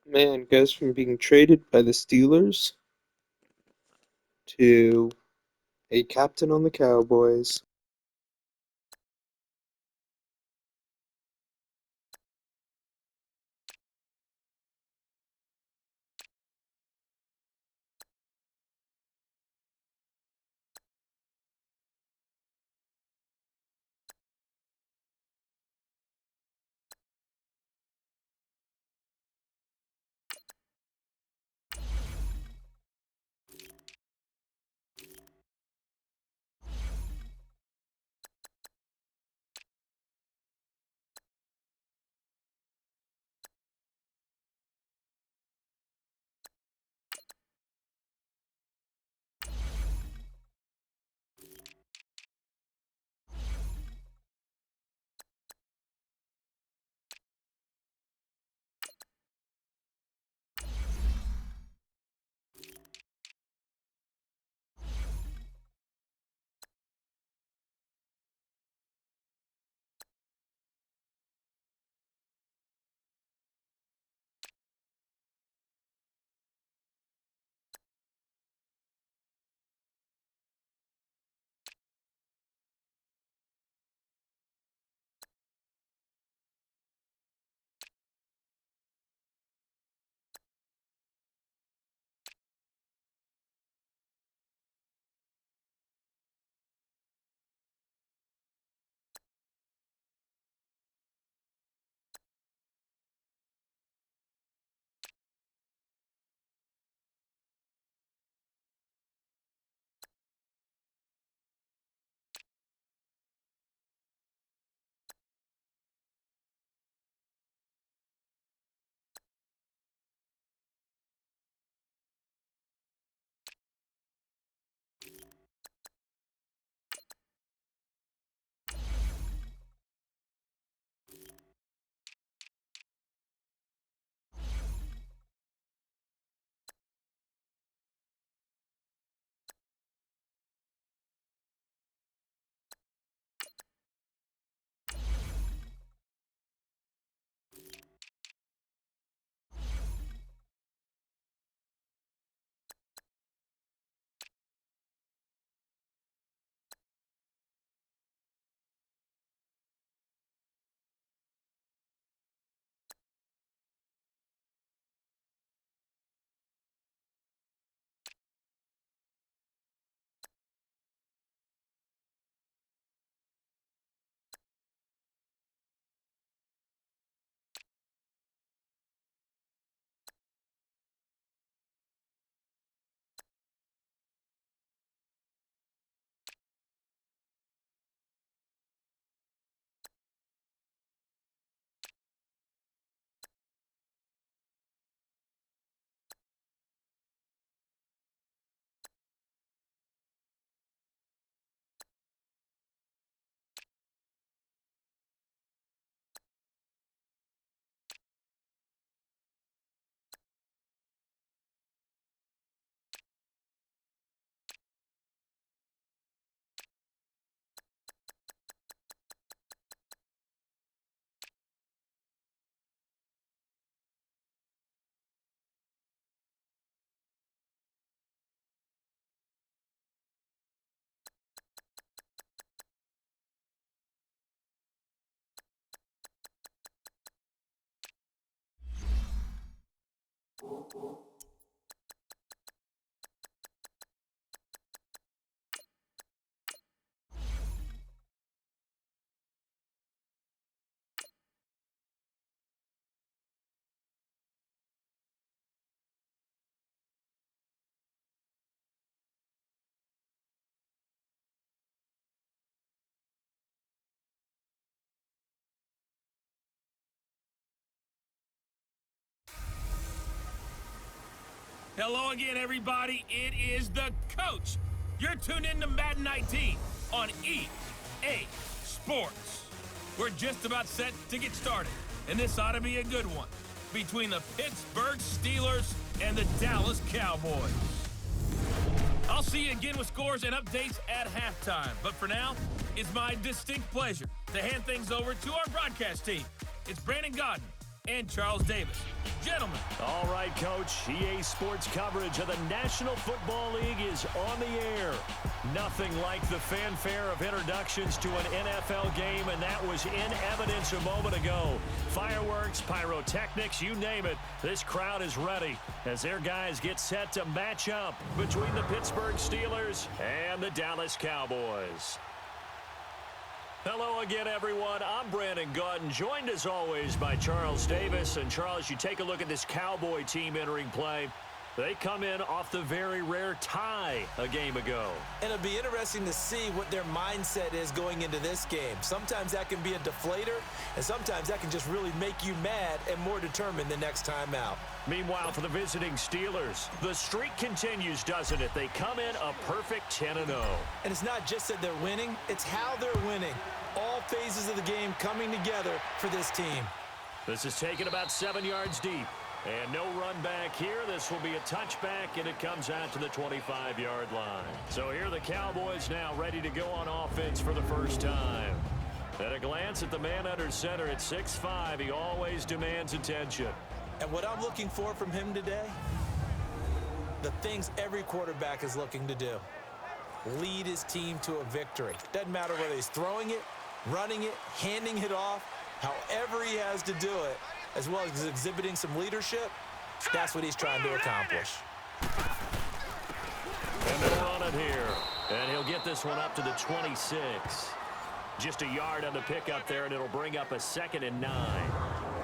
Man goes from being traded by the Steelers to a captain on the Cowboys. Hello again, everybody. It is the coach. You're tuned in to Madden 19 on EA Sports. We're just about set to get started, and this ought to be a good one between the Pittsburgh Steelers and the Dallas Cowboys. I'll see you again with scores and updates at halftime, but for now, it's my distinct pleasure to hand things over to our broadcast team. It's Brandon Godden and Charles Davis. Gentlemen. All right, Coach. EA Sports coverage of the National Football League is on the air. Nothing like the fanfare of introductions to an NFL game, and that was in evidence a moment ago. Fireworks, pyrotechnics, you name it. This crowd is ready as their guys get set to match up between the Pittsburgh Steelers and the Dallas Cowboys. Hello again, everyone. I'm Brandon Godden, joined as always by Charles Davis. And Charles, you take a look at this Cowboy team entering play. They come in off the very rare tie a game ago. And it'll be interesting to see what their mindset is going into this game. Sometimes that can be a deflator, and sometimes that can just really make you mad and more determined the next time out. Meanwhile, for the visiting Steelers, the streak continues, doesn't it? They come in a perfect 10-0. And it's not just that they're winning, it's how they're winning. All phases of the game coming together for this team. This is taken about 7 yards deep. And no run back here. This will be a touchback, and it comes out to the 25-yard line. So here are the Cowboys now ready to go on offense for the first time. At a glance at the man under center at 6'5", he always demands attention. And what I'm looking for from him today, the things every quarterback is looking to do. Lead his team to a victory. Doesn't matter whether he's throwing it, running it, handing it off, however he has to do it, as well as exhibiting some leadership. That's what he's trying to accomplish. And they'll run it here. And he'll get this one up to the 26. Just a yard on the pickup there, and it'll bring up a 2nd and 9.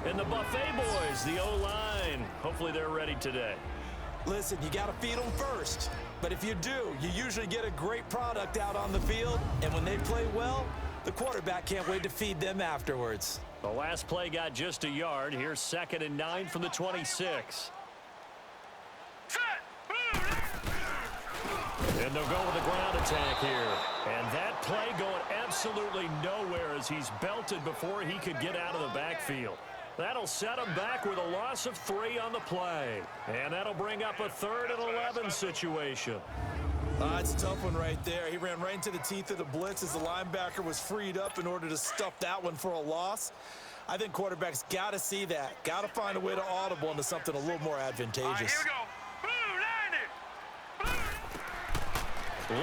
And the Buffet boys, the O-line, hopefully they're ready today. Listen, you got to feed them first. But if you do, you usually get a great product out on the field. And when they play well, the quarterback can't wait to feed them afterwards. The last play got just a yard. Here's 2nd and 9 from the 26. And they'll go with a ground attack here. And that play going absolutely nowhere as he's belted before he could get out of the backfield. That'll set him back with a loss of 3 on the play. And that'll bring up a 3rd and 11 situation. It's a tough one right there. He ran right into the teeth of the blitz as the linebacker was freed up in order to stuff that one for a loss. I think quarterbacks got to see that. Got to find a way to audible into something a little more advantageous. Here we go.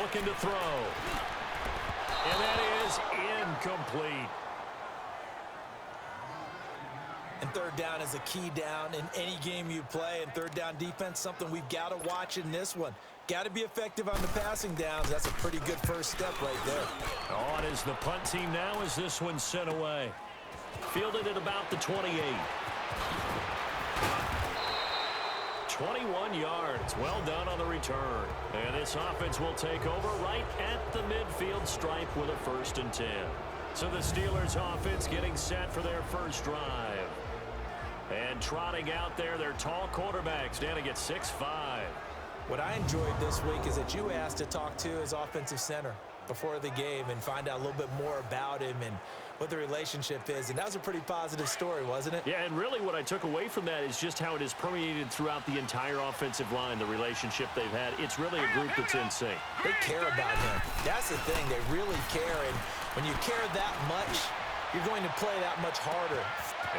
Looking to throw. And that is incomplete. And third down is a key down in any game you play. And third down defense, something we've got to watch in this one. Got to be effective on the passing downs. That's a pretty good first step right there. On is the punt team now as this one's sent away. Fielded at about the 28. 21 yards. Well done on the return. And this offense will take over right at the midfield stripe with a 1st and 10. So the Steelers offense getting set for their first drive. And trotting out there, their tall quarterbacks standing at 6'5". What I enjoyed this week is that you asked to talk to his offensive center before the game and find out a little bit more about him and what the relationship is. And that was a pretty positive story, wasn't it? Yeah, and really what I took away from that is just how it has permeated throughout the entire offensive line, the relationship they've had. It's really a group that's in sync. They care about him. That's the thing. They really care. And when you care that much, you're going to play that much harder.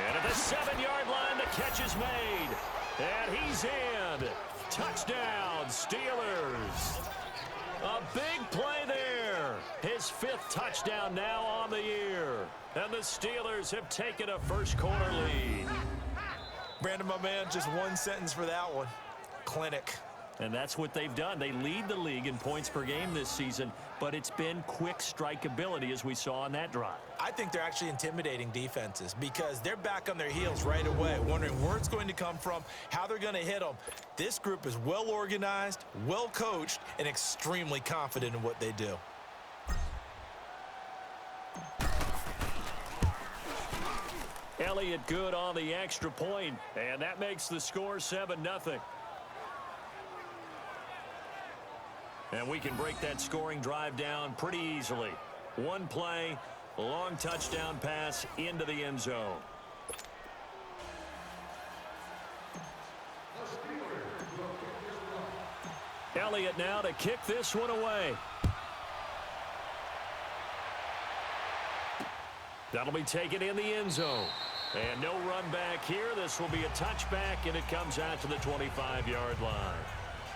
And at the 7-yard line, the catch is made. And he's in. Touchdown, Steelers. A big play there. His 5th touchdown now on the year. And the Steelers have taken a first quarter lead. Brandon, my man, just one sentence for that one. Clinic. And that's what they've done. They lead the league in points per game this season, but it's been quick strike ability as we saw on that drive. I think they're actually intimidating defenses because they're back on their heels right away, wondering where it's going to come from, how they're going to hit them. This group is well organized, well coached, and extremely confident in what they do. Elliott good on the extra point, and that makes the score 7-0. And we can break that scoring drive down pretty easily. One play, a long touchdown pass into the end zone. Elliott now to kick this one away. That'll be taken in the end zone. And no run back here. This will be a touchback, and it comes out to the 25-yard line.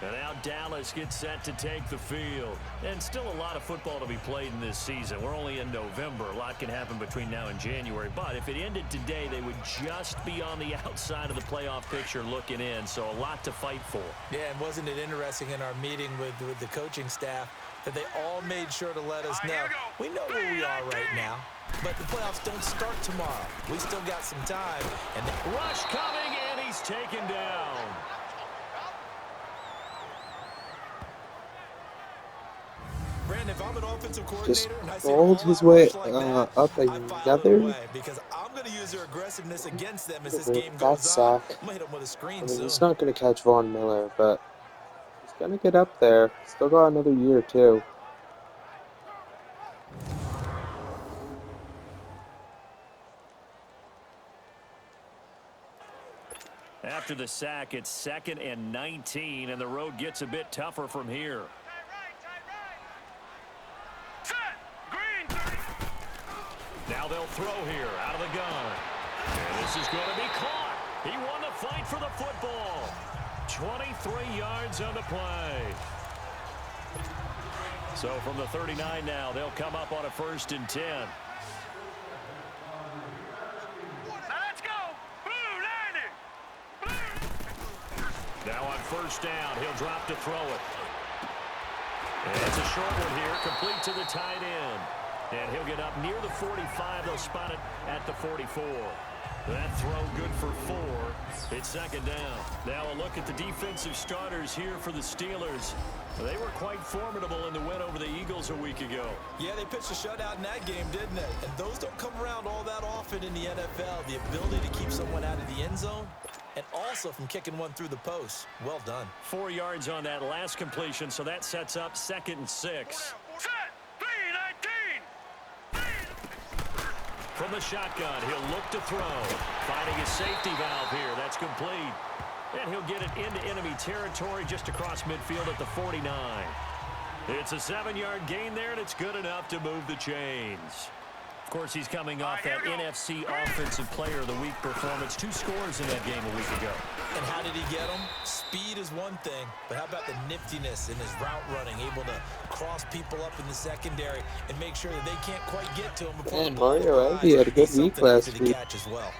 And now Dallas gets set to take the field. And still a lot of football to be played in this season. We're only in November. A lot can happen between now and January. But if it ended today, they would just be on the outside of the playoff picture looking in. So a lot to fight for. Yeah, and wasn't it interesting in our meeting with the coaching staff that they all made sure to let us know, we know where we are right now, but the playoffs don't start tomorrow. We still got some time. And rush coming, and he's taken down. Brandon, if I'm an offensive Just coordinator and I see rolled his way up another. because I'm going to use their aggressiveness against them as this With game that goes on. sack. I'm going to hit them with a screen I mean, soon. he's not going to catch Von Miller, but he's going to get up there. Still got another year or two. After the sack, it's 2nd and 19, and the road gets a bit tougher from here. Now they'll throw here out of the gun. And this is going to be caught. He won the fight for the football. 23 yards on the play. So from the 39 now, they'll come up on a 1st and 10. Now on 1st down, he'll drop to throw it. And it's a short one here, complete to the tight end. And he'll get up near the 45. They'll spot it at the 44. That throw good for 4. It's 2nd down. Now a look at the defensive starters here for the Steelers. They were quite formidable in the win over the Eagles a week ago. Yeah, they pitched a shutout in that game, didn't they? And those don't come around all that often in the NFL. The ability to keep someone out of the end zone and also from kicking one through the post. Well done. 4 yards on that last completion, so that sets up 2nd and 6. From the shotgun, he'll look to throw. Finding his safety valve here. That's complete. And he'll get it into enemy territory just across midfield at the 49. It's a 7-yard gain there, and it's good enough to move the chains. Of course, he's coming off that NFC Offensive Player of the Week performance. 2 scores in that game a week ago. And how did he get them? Speed is one thing, but how about the niftiness in his route running, able to cross people up in the secondary and make sure that they can't quite get to him before Man, Mario Eddy had a good week last week. Catch as well.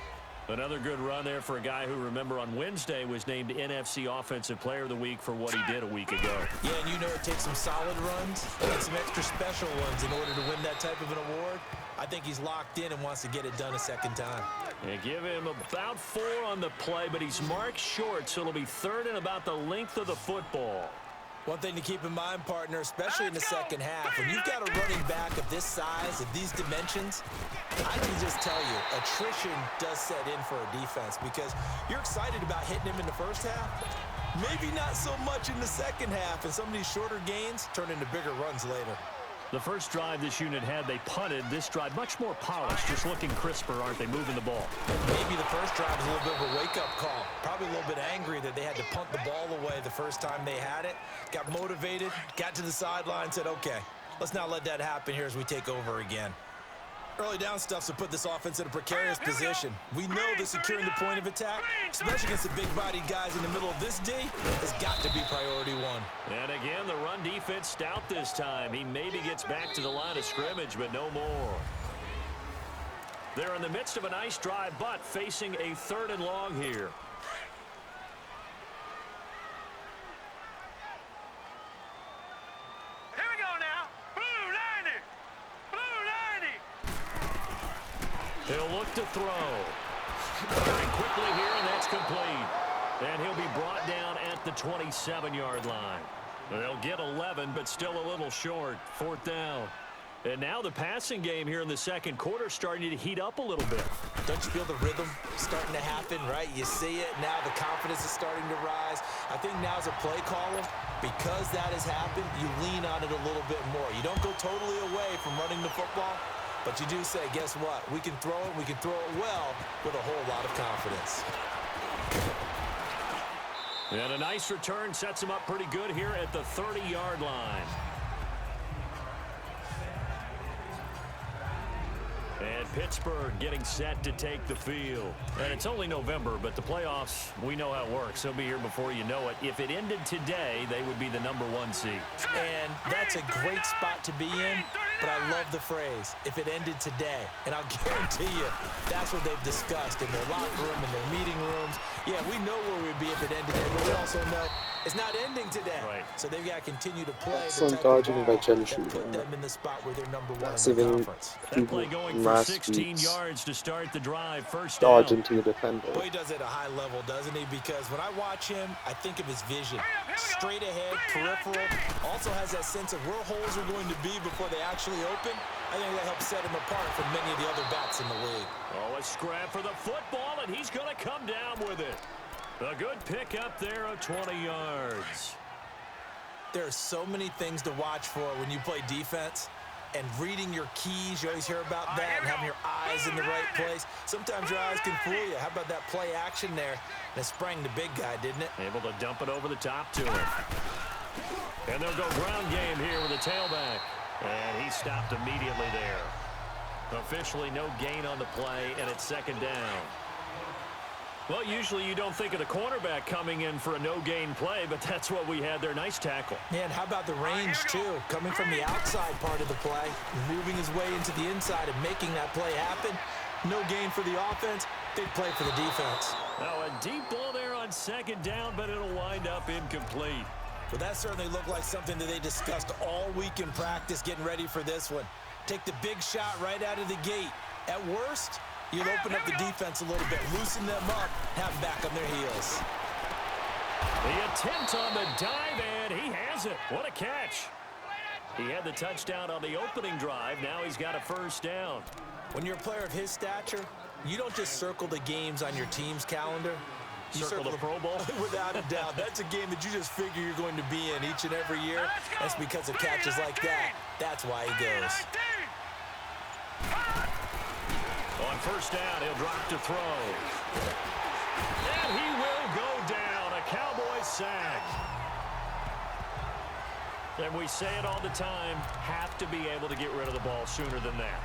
Another good run there for a guy who, remember, on Wednesday was named NFC Offensive Player of the Week for what he did a week ago. Yeah, and you know it takes some solid runs and some extra special ones in order to win that type of an award. I think he's locked in and wants to get it done a 2nd time. They give him about 4 on the play, but he's marked short, so it'll be 3rd and about the length of the football. One thing to keep in mind, partner, especially in the second half, when you've got a running back of this size, of these dimensions, I can just tell you, attrition does set in for a defense because you're excited about hitting him in the first half. Maybe not so much in the second half, and some of these shorter gains turn into bigger runs later. The first drive this unit had, they punted. This drive, much more polished, just looking crisper, aren't they, moving the ball? Maybe the first drive was a little bit of a wake-up call. Probably a little bit angry that they had to punt the ball away the first time they had it. Got motivated, got to the sideline, said, okay, let's not let that happen here as we take over again. Early down stuff to put this offense in a precarious position. We know that securing the point of attack, especially against the big-bodied guys in the middle of this D, has got to be priority 1. And again, the run defense stout this time. He maybe gets back to the line of scrimmage, but no more. They're in the midst of a nice drive, but facing a 3rd and long here. He'll look to throw. Very quickly here, and that's complete. And he'll be brought down at the 27-yard line. They'll get 11, but still a little short. 4th down. And now the passing game here in the second quarter starting to heat up a little bit. Don't you feel the rhythm starting to happen, right? You see it. Now the confidence is starting to rise. I think now as a play caller, because that has happened, you lean on it a little bit more. You don't go totally away from running the football, but you do say, guess what? We can throw it. We can throw it well with a whole lot of confidence. And a nice return sets him up pretty good here at the 30-yard line. And Pittsburgh getting set to take the field. And it's only November, but the playoffs, we know how it works. They'll be here before you know it. If it ended today, they would be the #1 seed. And that's a great spot to be in, but I love the phrase, if it ended today. And I'll guarantee you, that's what they've discussed in their locker room, in their meeting rooms. Yeah, we know where we'd be if it ended today, but we also know it's not ending today. Right. So they've got to continue to play Excellent the type of dodging ball by Gentry that put there. them in the spot where they're #1 Massive in the conference. That play going for last 16 week's yards to start the drive. First down. dodge into the defender. Boy, he does it at a high level, doesn't he? Because when I watch him, I think of his vision. Straight ahead, peripheral. Also has that sense of where holes are going to be before they actually open. I think that helps set him apart from many of the other backs in the league. Oh, a scrap for the football, and he's going to come down with it. A good pick up there of 20 yards. There are so many things to watch for when you play defense. And reading your keys, you always hear about that, and having your eyes in the right place. Sometimes your eyes can fool you. How about that play action there? And it sprang the big guy, didn't it? Able to dump it over the top to him. And they'll go ground game here with the tailback. And he stopped immediately there. Officially no gain on the play, and it's 2nd down. Well, usually you don't think of the cornerback coming in for a no-gain play, but that's what we had there. Nice tackle. Man, how about the range, too? Coming from the outside part of the play, moving his way into the inside and making that play happen. No gain for the offense. Big play for the defense. Now, a deep ball there on 2nd down, but it'll wind up incomplete. Well, that certainly looked like something that they discussed all week in practice getting ready for this one. Take the big shot right out of the gate. At worst, you'll open up the defense a little bit, loosen them up, have them back on their heels. The attempt on the dive, and he has it. What a catch. He had the touchdown on the opening drive. Now he's got a 1st down. When you're a player of his stature, you don't just circle the games on your team's calendar. You Circle the Pro Bowl? Without a doubt. That's a game that you just figure you're going to be in each and every year. That's because of catches like that. That's why he goes. On 1st down, he'll drop to throw. And he will go down. A Cowboys sack. And we say it all the time, have to be able to get rid of the ball sooner than that.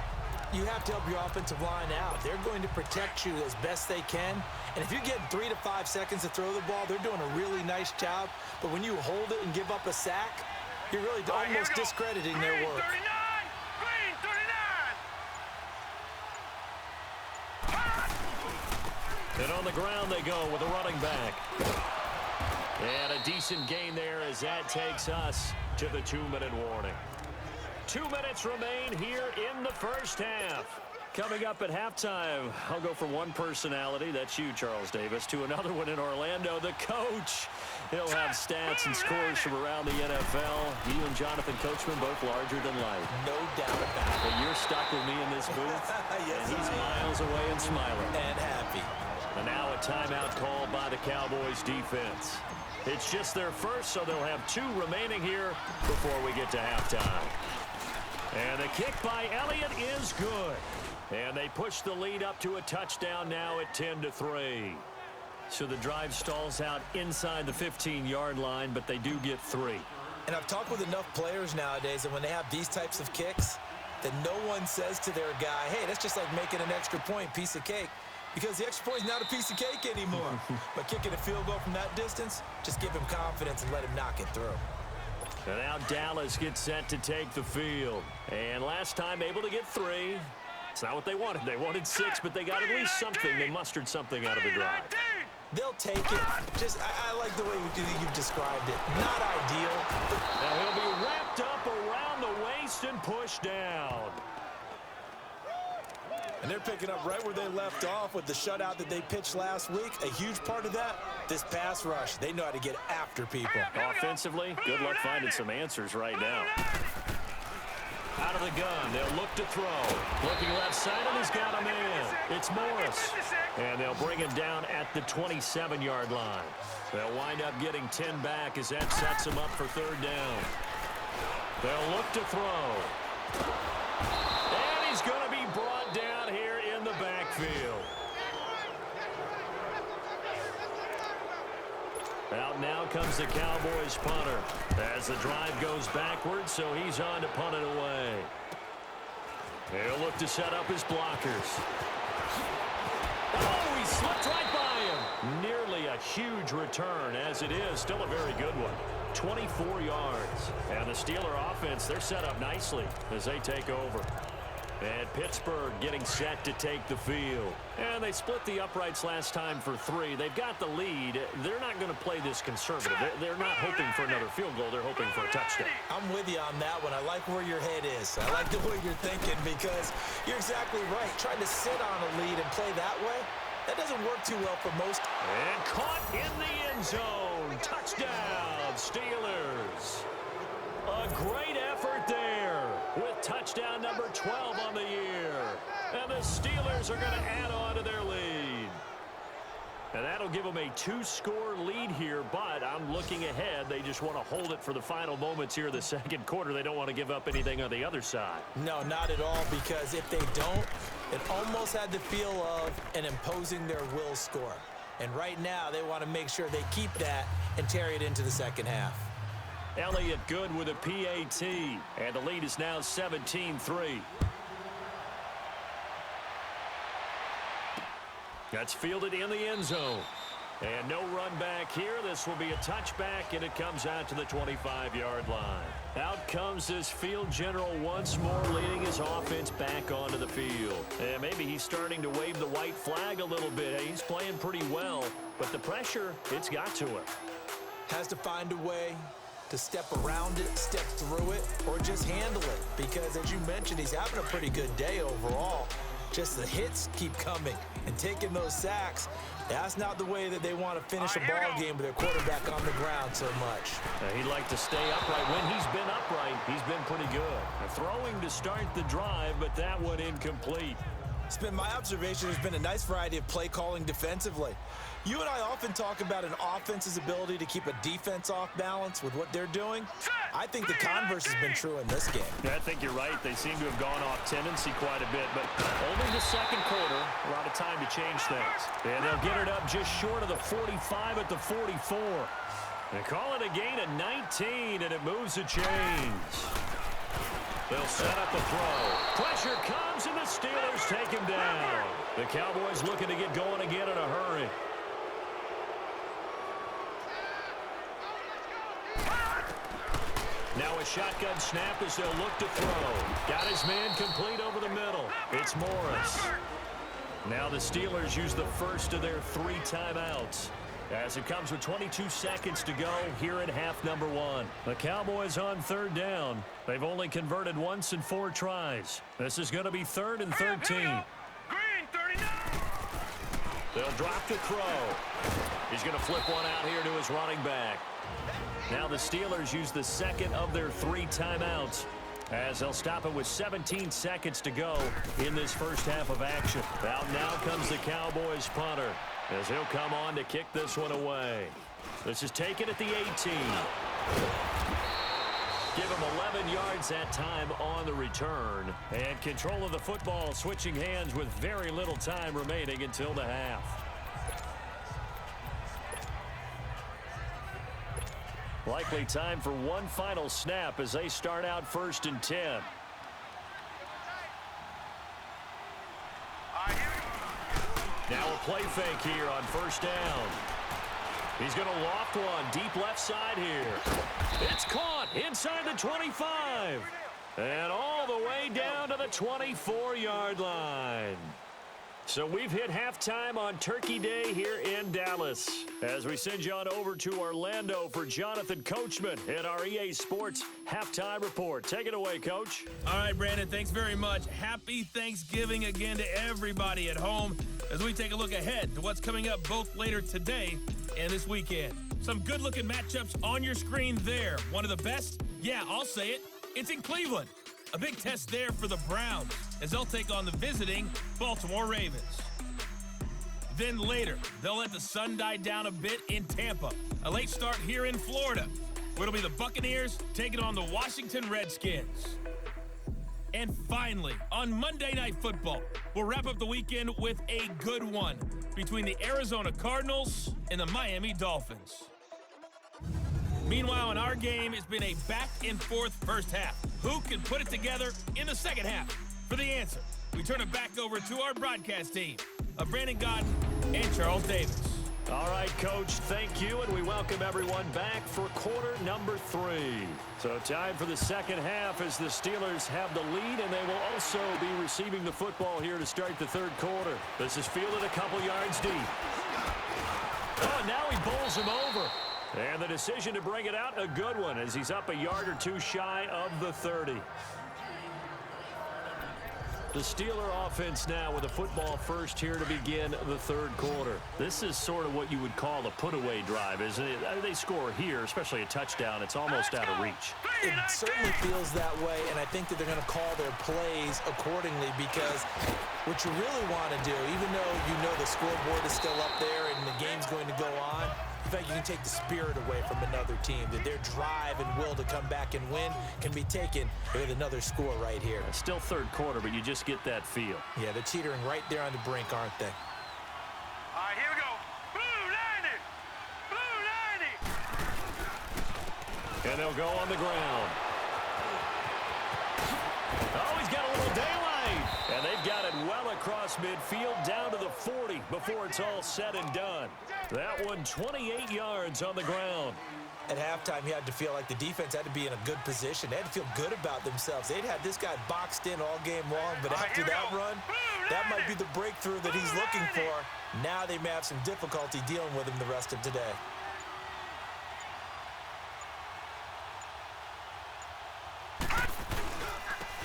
You have to help your offensive line out. They're going to protect you as best they can. And if you're getting 3 to 5 seconds to throw the ball, they're doing a really nice job. But when you hold it and give up a sack, you're really almost discrediting their work. And on the ground they go with a running back. And a decent gain there as that takes us to the 2-minute warning. 2 minutes remain here in the 1st half. Coming up at halftime, I'll go from one personality, that's you, Charles Davis, to another one in Orlando, the coach. He'll have stats and scores from around the NFL. You and Jonathan Coachman both larger than life. No doubt about it. But you're stuck with me in this booth, Yes, and he's miles away and smiling. And happy. And now a timeout called by the Cowboys defense. It's just their first, so they'll have 2 remaining here before we get to halftime. And the kick by Elliott is good. And they push the lead up to a touchdown now at 10-3. So the drive stalls out inside the 15-yard line, but they do get 3. And I've talked with enough players nowadays that when they have these types of kicks, that no one says to their guy, hey, that's just like making an extra point, piece of cake. Because the extra point is not a piece of cake anymore. But kicking a field goal from that distance, just give him confidence and let him knock it through. And now Dallas gets set to take the field. And last time able to get 3. It's not what they wanted. They wanted 6, but they got at least something. They mustered something out of the drive. They'll take it. Just, I like the way you've described it. Not ideal. Now he'll be wrapped up around the waist and pushed down. And they're picking up right where they left off with the shutout that they pitched last week. A huge part of that, this pass rush. They know how to get after people. Offensively, good luck finding some answers right now. Out of the gun, they'll look to throw. Looking left side, and he's got a man. It's Morris. And they'll bring him down at the 27-yard line. They'll wind up getting 10 back as that sets them up for third down. They'll look to throw. And he's going to be brought down here in the backfield. Out now comes the Cowboys punter as the drive goes backwards, so he's on to punt it away. He'll look to set up his blockers. Oh, he slipped right by him. Nearly a huge return, as it is. Still a very good one. 24 yards. And the Steeler offense, they're set up nicely as they take over. And Pittsburgh getting set to take the field. And they split the uprights last time for 3. They've got the lead. They're not going to play this conservative. They're not hoping for another field goal. They're hoping for a touchdown. I'm with you on that one. I like where your head is. I like the way you're thinking because you're exactly right. Trying to sit on a lead and play that way, that doesn't work too well for most. And caught in the end zone. Touchdown, Steelers. A great effort there with touchdown number 12 on the year. And the Steelers are going to add on to their lead. And that'll give them a 2-score lead here, but I'm looking ahead. They just want to hold it for the final moments here in the second quarter. They don't want to give up anything on the other side. No, not at all, because if they don't, it almost had the feel of an imposing their will score. And right now, they want to make sure they keep that and carry it into the second half. Elliott good with a PAT, and the lead is now 17-3. That's fielded in the end zone. And no run back here. This will be a touchback, and it comes out to the 25-yard line. Out comes this field general once more, leading his offense back onto the field. And maybe he's starting to wave the white flag a little bit. He's playing pretty well, but the pressure, it's got to him. Has to find a way to step around it, step through it, or just handle it. Because, as you mentioned, he's having a pretty good day overall. Just the hits keep coming and taking those sacks. That's not the way that they want to finish a ball game with their quarterback on the ground so much. He'd like to stay upright. When he's been upright, he's been pretty good. Throwing to start the drive, but that one incomplete. It's been my observation. There's been a nice variety of play calling defensively. You and I often talk about an offense's ability to keep a defense off balance with what they're doing. I think the converse has been true in this game. Yeah, I think you're right. They seem to have gone off tendency quite a bit, but only the second quarter, a lot of time to change things. And they'll get it up just short of the 45 at the 44. They call it a gain of 19, and it moves the chains. They'll set up the throw. Pressure comes, and the Steelers take him down. The Cowboys looking to get going again in a hurry. Now a shotgun snap as they'll look to throw. Got his man complete over the middle. It's Morris. Now the Steelers use the first of their 3 timeouts, as it comes with 22 seconds to go here in half number 1. The Cowboys on third down. They've only converted once in 4 tries. This is going to be 3rd and 13. They'll drop the throw. He's going to flip one out here to his running back. Now the Steelers use the second of their 3 timeouts, as they'll stop it with 17 seconds to go in this first half of action. Out now comes the Cowboys punter, as he'll come on to kick this one away. This is taken at the 18. Give him 11 yards that time on the return. And control of the football switching hands with very little time remaining until the half. Likely time for one final snap as they start out 1st and 10. Now a play fake here on 1st down. He's going to loft one deep left side here. It's caught inside the 25. And all the way down to the 24-yard line. So we've hit halftime on Turkey Day here in Dallas. As we send you on over to Orlando for Jonathan Coachman in our EA Sports Halftime Report. Take it away, Coach. All right, Brandon, thanks very much. Happy Thanksgiving again to everybody at home as we take a look ahead to what's coming up both later today and this weekend. Some good-looking matchups on your screen there. One of the best? Yeah, I'll say it. It's in Cleveland. A big test there for the Browns as they'll take on the visiting Baltimore Ravens. Then later, they'll let the sun die down a bit in Tampa. A late start here in Florida, where it'll be the Buccaneers taking on the Washington Redskins. And finally, on Monday Night Football, we'll wrap up the weekend with a good one between the Arizona Cardinals and the Miami Dolphins. Meanwhile, in our game, it's been a back-and-forth first half. Who can put it together in the second half? For the answer, we turn it back over to our broadcast team of Brandon Godden and Charles Davis. All right, Coach, thank you, and we welcome everyone back for quarter number 3. So time for the second half as the Steelers have the lead, and they will also be receiving the football here to start the third quarter. This is fielded a couple yards deep. Oh, now he bowls him over. And the decision to bring it out, a good one, as he's up a yard or two shy of the 30. The Steeler offense now with a football first here to begin the third quarter. This is sort of what you would call a put-away drive, isn't it? They score here, especially a touchdown. It's almost out of reach. It certainly feels that way, and I think that they're going to call their plays accordingly because what you really want to do, even though you know the scoreboard is still up there and the game's going to go on, in fact, you can take the spirit away from another team, that their drive and will to come back and win can be taken with another score right here. It's still third quarter, but you just get that feel. Yeah, they're teetering right there on the brink, aren't they? All right, here we go. Blue 90! Blue 90! And they'll go on the ground. Oh, he's got a little daylight. And they've got it well across midfield down to the 40 before it's all said and done. That one 28 yards on the ground. At halftime, you had to feel like the defense had to be in a good position. They had to feel good about themselves. They'd had this guy boxed in all game long, but after that run, that might be the breakthrough that he's looking for. Now they may have some difficulty dealing with him the rest of today.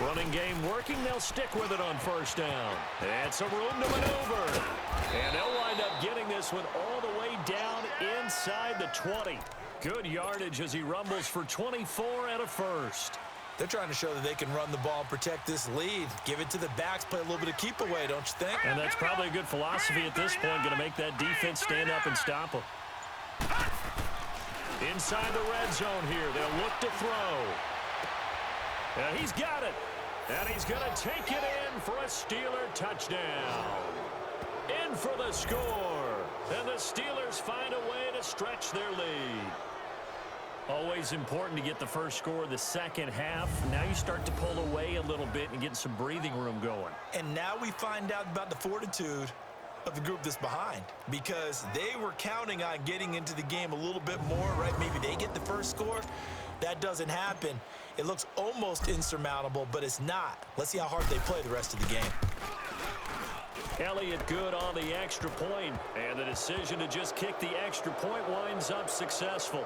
Running game working, they'll stick with it on first down. And some room to maneuver. And they'll wind up getting this one all the way down inside the 20. Good yardage as he rumbles for 24 and a first. They're trying to show that they can run the ball and protect this lead. Give it to the backs, play a little bit of keep away, don't you think? And that's probably a good philosophy at this point, going to make that defense stand up and stop them. Inside the red zone here, they'll look to throw. And he's got it. And he's going to take it in for a Steeler touchdown. In for the score. And the Steelers find a way to stretch their lead. Always important to get the first score of the second half. Now you start to pull away a little bit and get some breathing room going. And now we find out about the fortitude of the group that's behind, because they were counting on getting into the game a little bit more, right? Maybe they get the first score. That doesn't happen. It looks almost insurmountable, but it's not. Let's see how hard they play the rest of the game. Elliott good on the extra point, and the decision to just kick the extra point winds up successful.